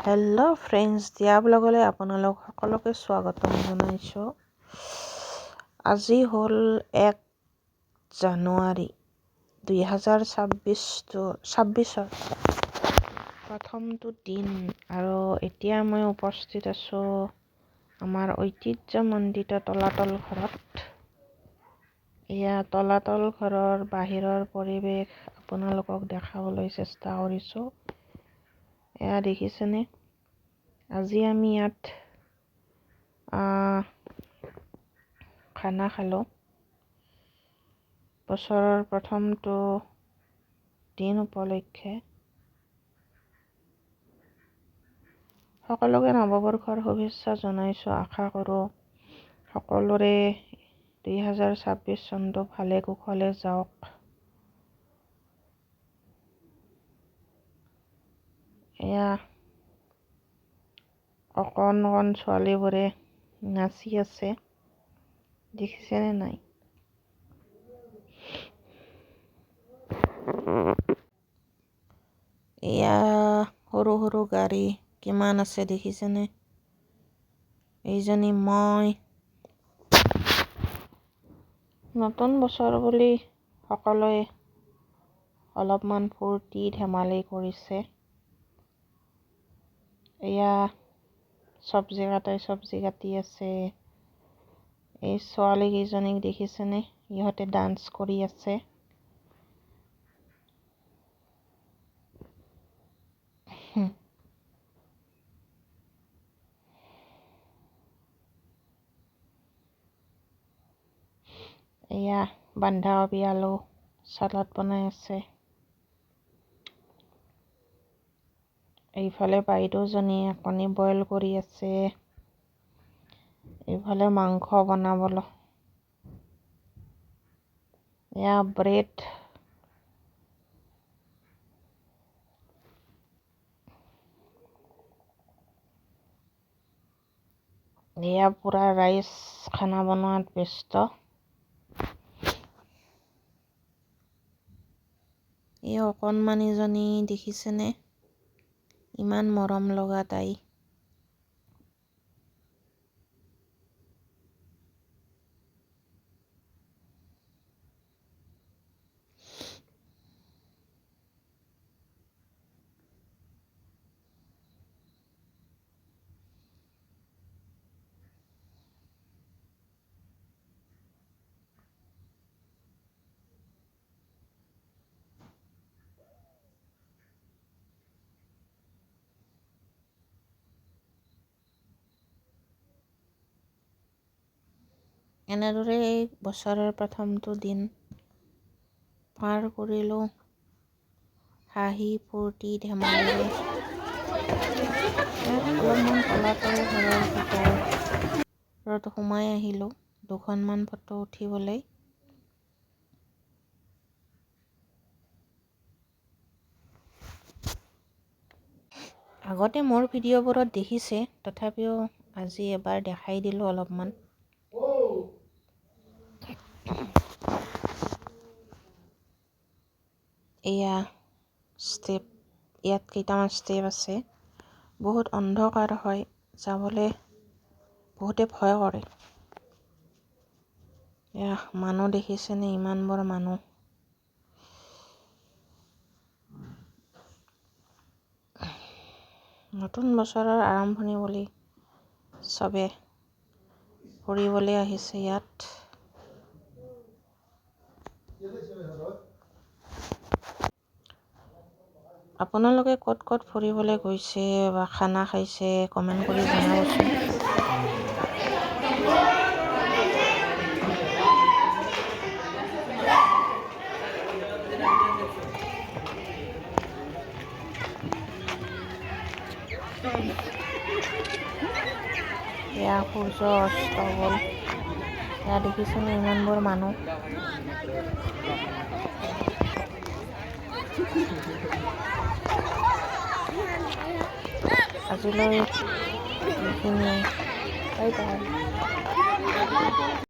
Hello' friends, দিয়া ব্লগলৈ আপোনালোক সকলোকে স্বাগতম জনাইছোঁ। আজি হ'ল 1 জানুৱাৰী 2026ৰ প্ৰথমটো দিন আৰু এতিয়া মই উপস্থিত আছোঁ আমাৰ ঐতিহ্যমণ্ডিত তলাতল ঘৰত। এয়া তলাতল ঘৰৰ বাহিৰৰ পৰিৱেশ আপোনালোকক দেখাবলৈ চেষ্টা কৰিছোঁ। এয়া দেখিছেনে, আজি আমি ইয়াত খানা খালোঁ। বছৰৰ প্ৰথমটো দিন উপলক্ষে সকলোকে নৱবৰ্ষৰ শুভেচ্ছা জনাইছোঁ। আশা কৰোঁ সকলোৰে 2026 চনটো ভালে কুশলে যাওক। এয়া অকণ ছোৱালীবোৰে নাচি আছে, দেখিছেনে নাই? এয়া সৰু সৰু গাড়ী কিমান আছে দেখিছেনে? এইজনী মই। নতুন বছৰ বুলি সকলোৱে অলপমান ফূৰ্তি ধেমালি কৰিছে। এয়া চব্জি কাটি আছে। এই ছোৱালী কেইজনীক দেখিছেনে? ইহঁতে ডান্স কৰি আছে। এয়া বন্ধাকবি আলু চালাড বনাই আছে। এইফালে বাইদেউজনীয়ে কণী বইল কৰি আছে। এইফালে মাংস বনাবলৈ। এয়া ব্ৰেড। এয়া পুৰা ৰাইজ খানা বনোৱাত ব্যস্ত। এই অকণমানিজনী দেখিছেনে? ইমান মৰম লগা তাই। এনেদৰে এই বছৰৰ প্ৰথমটো দিন পাৰ কৰিলোঁ হাঁহি ফূৰ্তি ধেমালিৰে। অলপমান তলাতল ঘৰৰ ভিতৰত সোমাই আহিলোঁ দুখনমান ফটো উঠিবলৈ। আগতে মোৰ ভিডিঅ'বোৰত দেখিছে, তথাপিও আজি এবাৰ দেখাই দিলোঁ অলপমান। এয়া ষ্টেপ, ইয়াত কেইটামান ষ্টেপ আছে। বহুত অন্ধকাৰ হয়, যাবলৈ বহুতে ভয় কৰে। এয়া মানুহ দেখিছেনে? ইমানবোৰ মানুহ। নতুন বছৰৰ আৰম্ভণি বুলি চবে ফুৰিবলৈ আহিছে ইয়াত। আপোনালোকে ক'ত ক'ত ফুৰিবলৈ গৈছে বা খানা খাইছে কমেণ্ট কৰি জনাবচোন। এয়া সূৰ্য অস্ত গ'ল। এয়া দেখিছেনে ইমানবোৰ মানুহ। আজিলৈ এইখিনিয়ে। Bye bye.